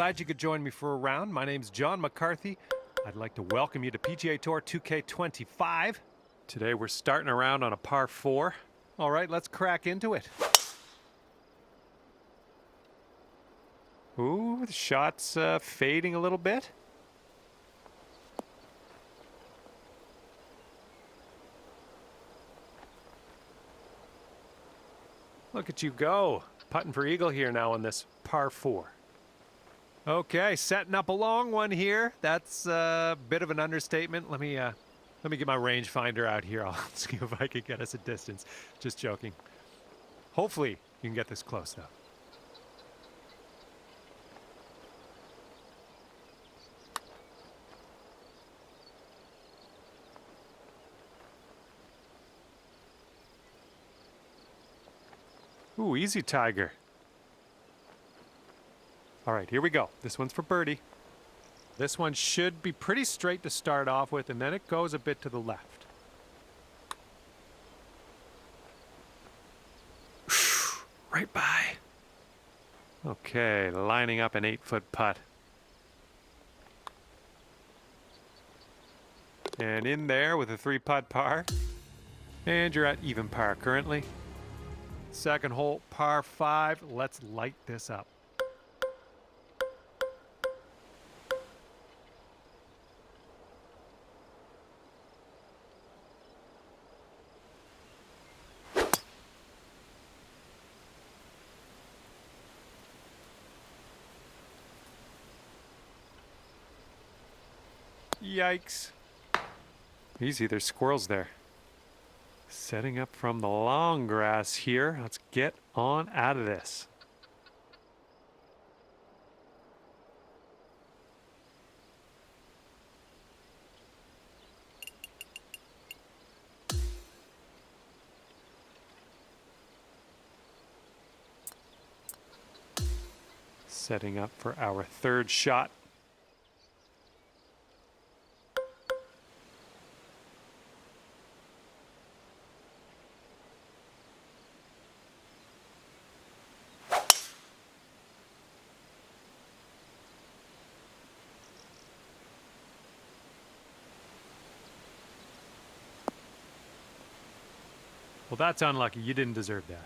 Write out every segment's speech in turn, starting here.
Glad you could join me for a round. My name's John McCarthy. I'd like to welcome you to PGA Tour 2K25. Today we're starting a round on a par 4. All right, let's crack into it. Ooh, the shot's fading a little bit. Look at you go. Putting for eagle here now on this par 4. Okay, setting up a long one here. That's a bit of an understatement. Let me get my rangefinder out here. I'll see if I can get us a distance. Just joking. Hopefully you can get this close though. Ooh, easy, Tiger. All right, here we go. This one's for birdie. This one should be pretty straight to start off with, and then it goes a bit to the left. Right by. Okay, lining up an 8-foot putt. And in there with a 3-putt par. And you're at even par currently. Second hole, par 5. Let's light this up. Yikes. Easy, there's squirrels there. Setting up from the long grass here. Let's get on out of this. Setting up for our third shot. Well, that's unlucky. You didn't deserve that.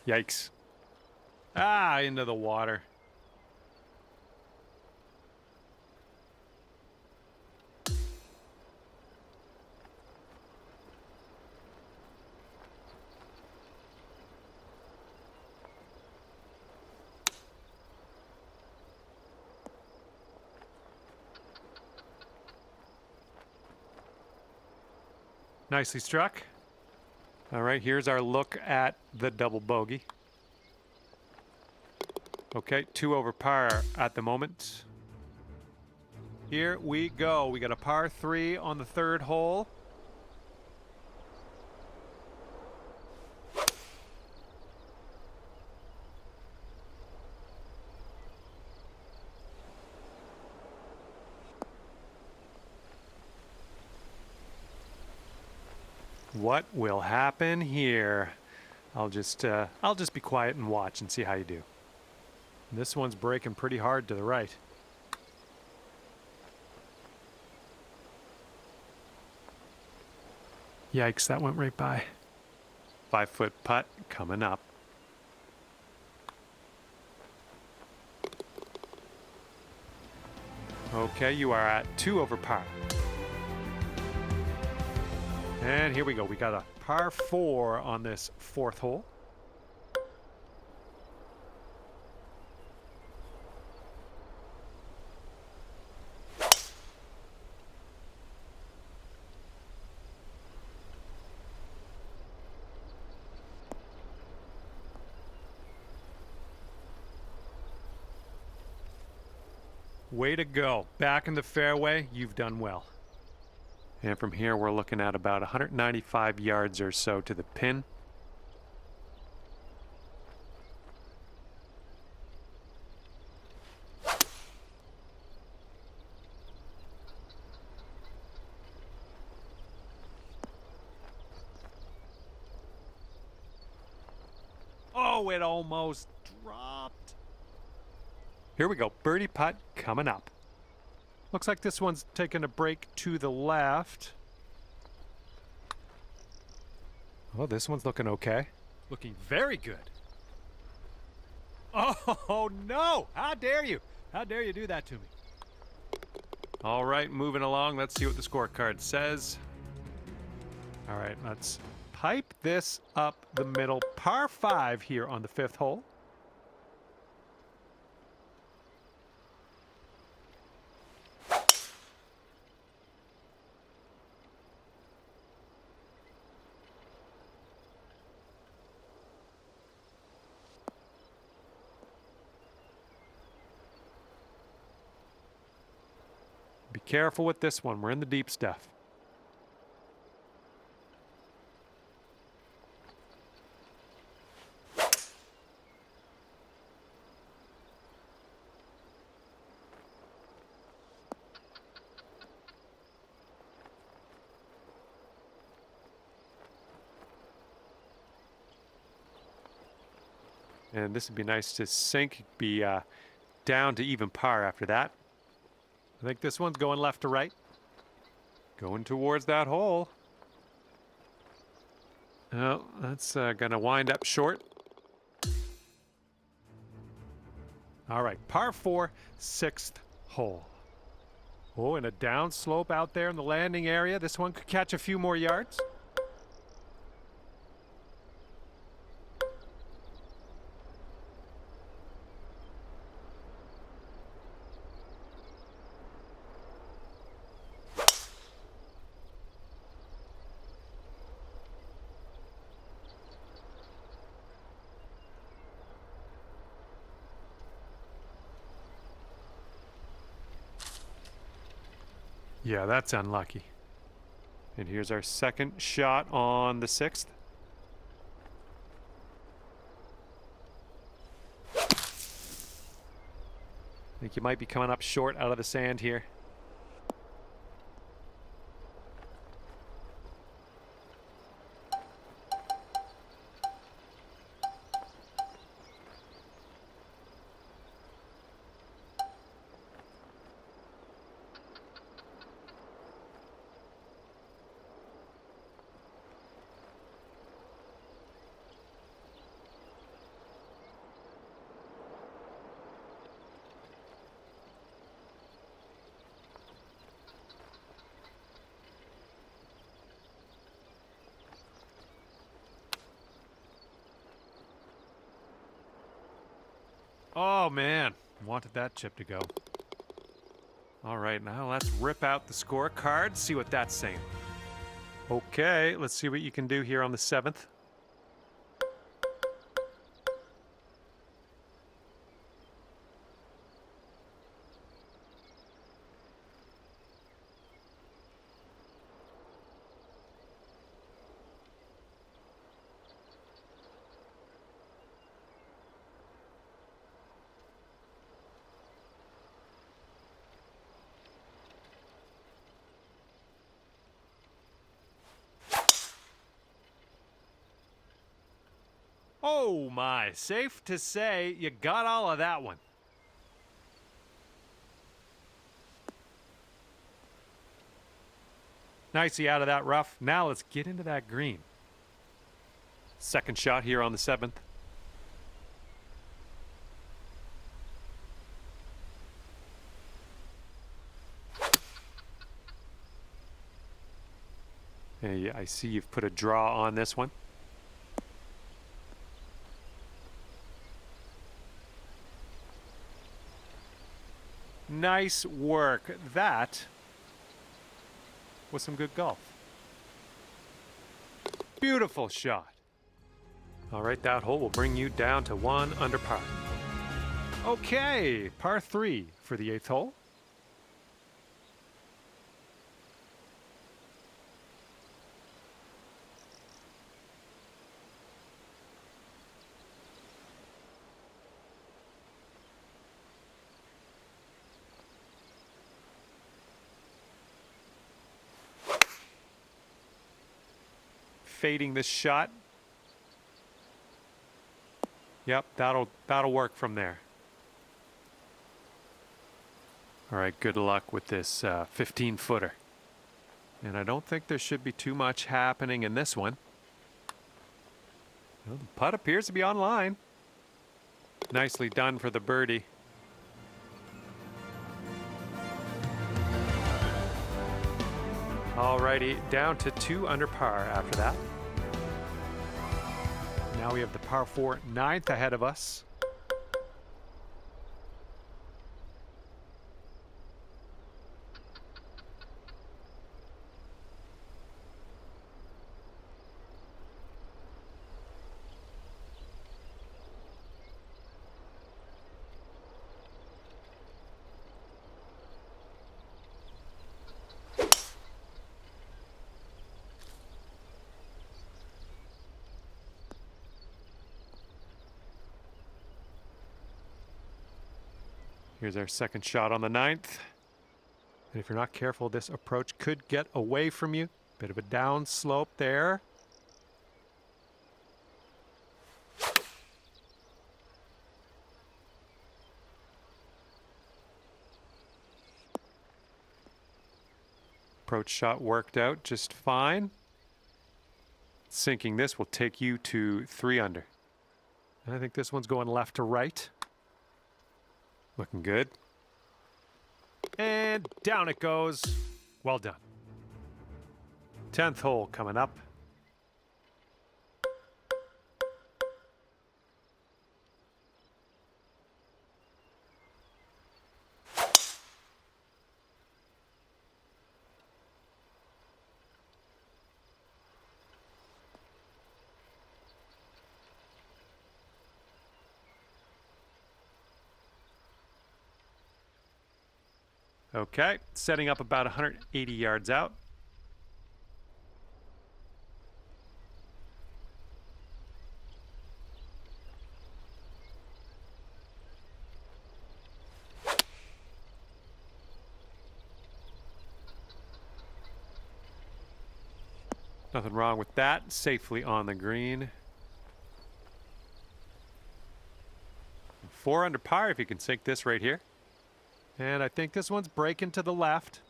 Yikes. Ah, into the water. Nicely struck. All right, here's our look at the double bogey. Okay, 2 over par at the moment. Here we go. We got a par 3 on the third hole. What will happen here? I'll just be quiet and watch and see how you do. This one's breaking pretty hard to the right. Yikes, that went right by. 5-foot putt coming up. Okay, you are at 2 over par. And here we go. We got a par 4 on this fourth hole. Way to go. Back in the fairway. You've done well. And from here, we're looking at about 195 yards or so to the pin. Oh, it almost dropped. Here we go. Birdie putt coming up. Looks like this one's taking a break to the left. Oh, this one's looking okay. Looking very good. Oh, no! How dare you? How dare you do that to me? All right, moving along. Let's see what the scorecard says. All right, let's pipe this up the middle. Par 5 here on the 5th hole. Be careful with this one. We're in the deep stuff. And this would be nice to sink, be down to even par after that. I think this one's going left to right. Going towards that hole. Oh, that's going to wind up short. All right, par 4, 6th hole. Oh, and a down slope out there in the landing area. This one could catch a few more yards. Yeah, that's unlucky. And here's our second shot on the 6th. I think you might be coming up short out of the sand here. Oh, man. Wanted that chip to go. All right, now let's rip out the scorecard, see what that's saying. Okay, let's see what you can do here on the 7th. Oh my, safe to say you got all of that one. Nicely out of that rough. Now let's get into that green. Second shot here on the 7th. Hey, I see you've put a draw on this one. Nice work. That was some good golf. Beautiful shot. All right, that hole will bring you down to 1 under par. Okay, par 3 for the 8th hole. fading this shot. Yep, that'll work from there. All right, good luck with this 15-footer. And I don't think there should be too much happening in this one. Well, the putt appears to be on line. Nicely done for the birdie. Alrighty, down to 2 under par after that. Now we have the par 4 9th ahead of us. Here's our second shot on the 9th. And if you're not careful, this approach could get away from you. Bit of a down slope there. Approach shot worked out just fine. Sinking this will take you to 3 under. And I think this one's going left to right. Looking good. And down it goes. Well done. 10th hole coming up. Okay, setting up about 180 yards out. Nothing wrong with that. Safely on the green. 4 under par if you can sink this right here. And I think this one's breaking to the left.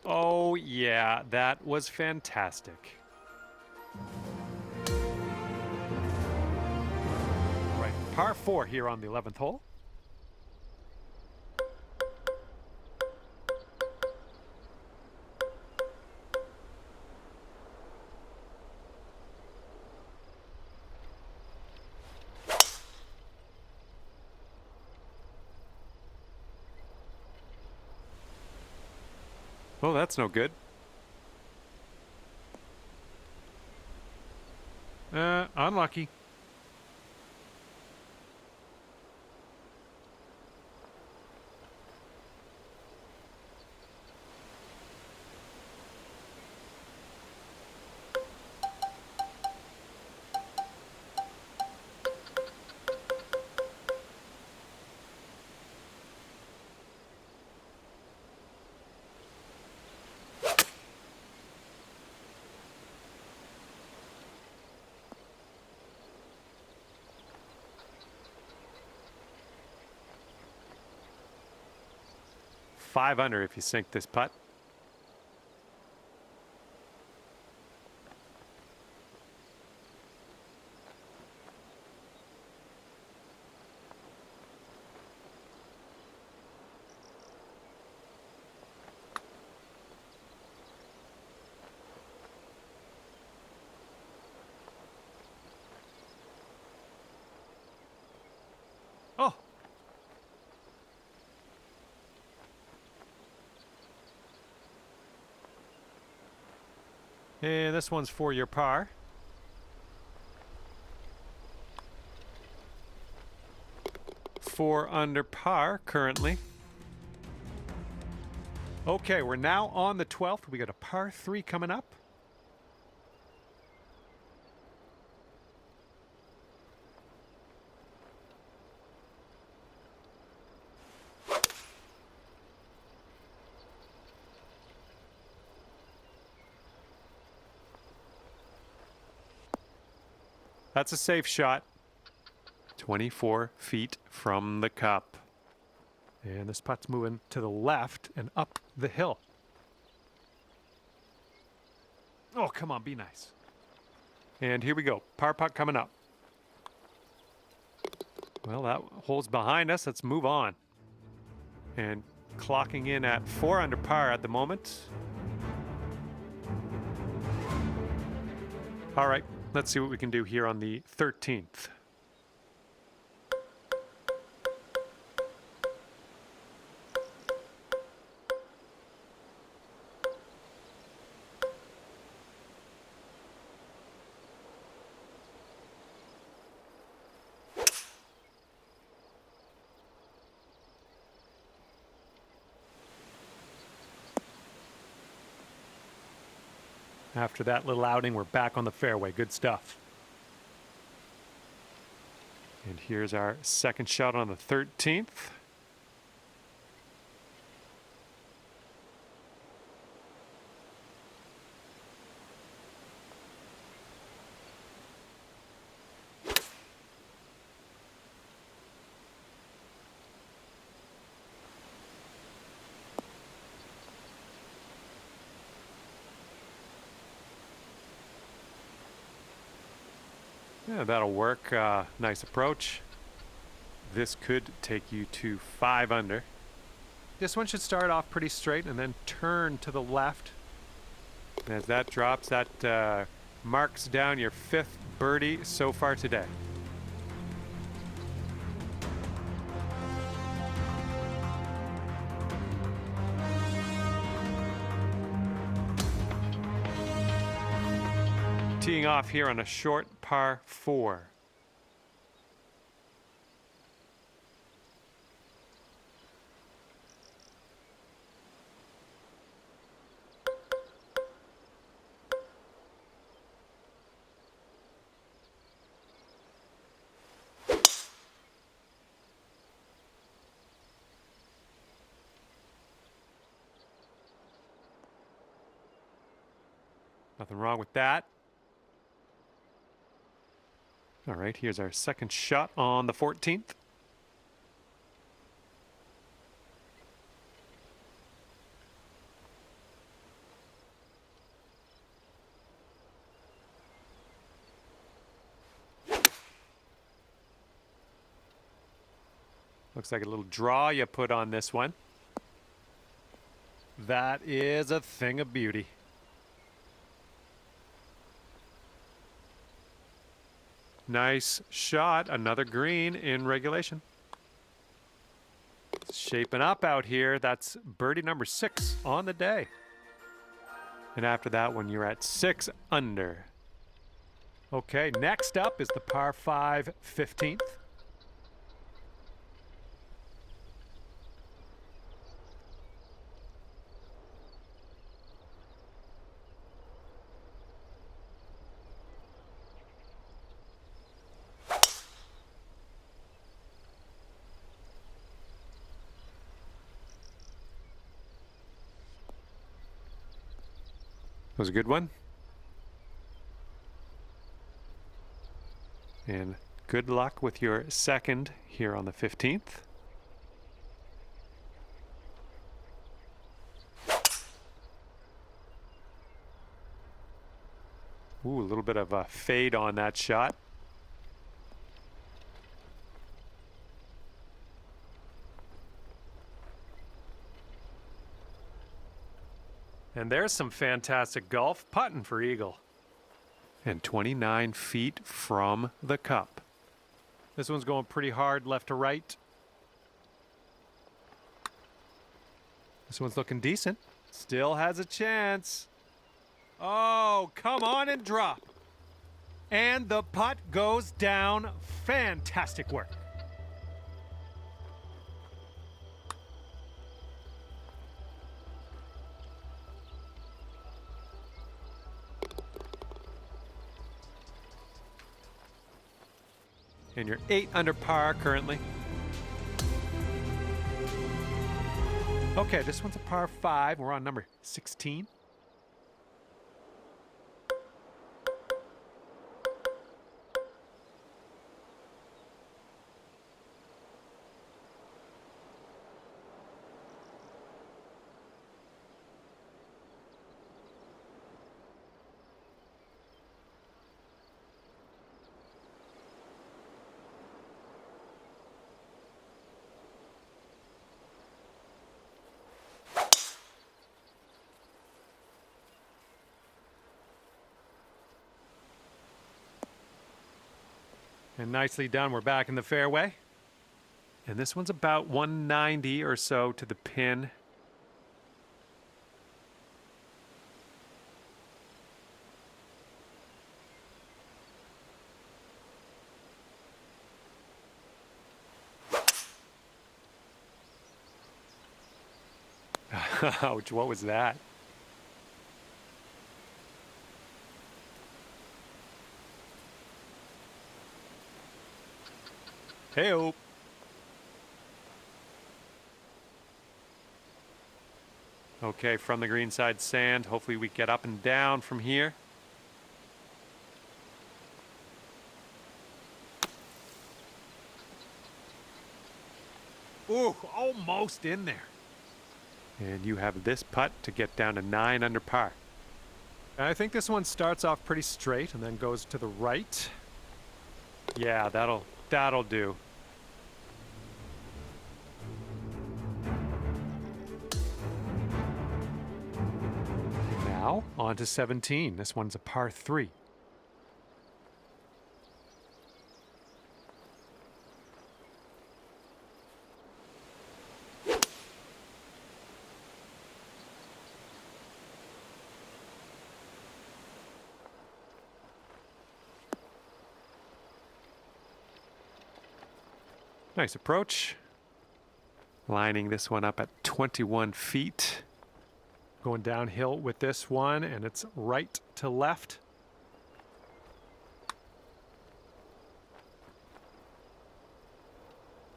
Oh, yeah, that was fantastic. All right, par 4 here on the 11th hole. Oh, that's no good. Unlucky. Five under if you sink this putt. Oh. And this one's for your par. Four under par currently. Okay, we're now on the 12th. We got a par 3 coming up. That's a safe shot. 24 feet from the cup. And this putt's moving to the left and up the hill. Oh, come on, be nice. And here we go. Par putt coming up. Well, that hole's behind us. Let's move on. And clocking in at 4 under par at the moment. All right, let's see what we can do here on the 13th. After that little outing, we're back on the fairway. Good stuff. And here's our second shot on the 13th. Yeah, that'll work. Nice approach. This could take you to 5 under. This one should start off pretty straight and then turn to the left. And as that drops, that marks down your 5th birdie so far today. Teeing off here on a short par 4. Nothing wrong with that. All right, here's our second shot on the 14th. Looks like a little draw you put on this one. That is a thing of beauty. Nice shot. Another green in regulation. It's shaping up out here. That's birdie number 6 on the day. And after that one, you're at 6 under. Okay, next up is the par 5 15th. Was a good one. And good luck with your second here on the 15th. Ooh, a little bit of a fade on that shot. And there's some fantastic golf putting for eagle. And 29 feet from the cup. This one's going pretty hard left to right. This one's looking decent. Still has a chance. Oh, come on and drop. And the putt goes down. Fantastic work. And you're 8 under par currently. Okay, this one's a par 5. We're on number 16. And nicely done. We're back in the fairway. And this one's about 190 or so to the pin. Ouch, what was that? Hey-o. Okay, from the green side sand. Hopefully we get up and down from here. Ooh, almost in there. And you have this putt to get down to 9 under par. I think this one starts off pretty straight and then goes to the right. Yeah, that'll do. Now, on to 17. This one's a par 3. Nice approach. Lining this one up at 21 feet. Going downhill with this one, and it's right to left.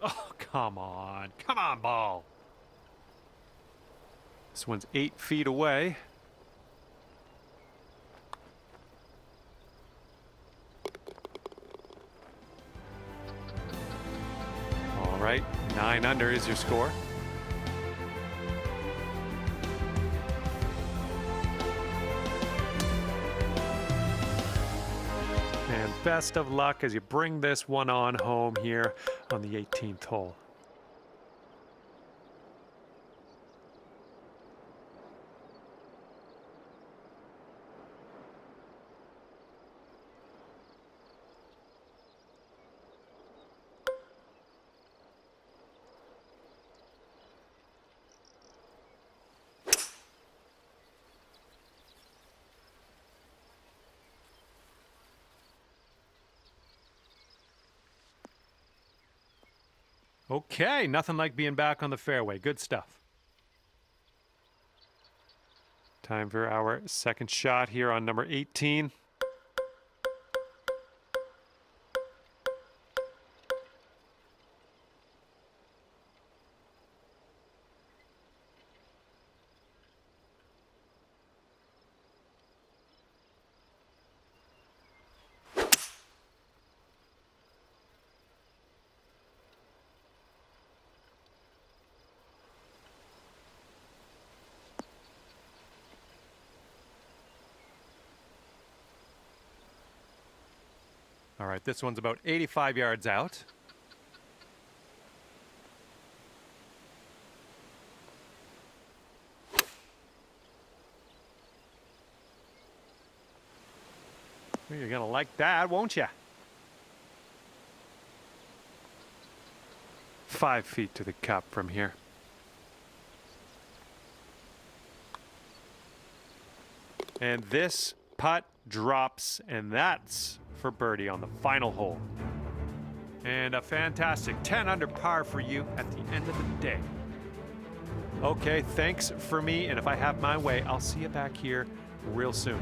Oh, come on. Come on, ball. This one's 8 feet away. All right, 9 under is your score. And best of luck as you bring this one on home here on the 18th hole. Okay, nothing like being back on the fairway. Good stuff. Time for our second shot here on number 18. All right, this one's about 85 yards out. Well, you're gonna like that, won't you? 5 feet to the cup from here. And this putt drops, and that's for birdie on the final hole. And a fantastic 10 under par for you at the end of the day. Okay, thanks for me, and if I have my way, I'll see you back here real soon.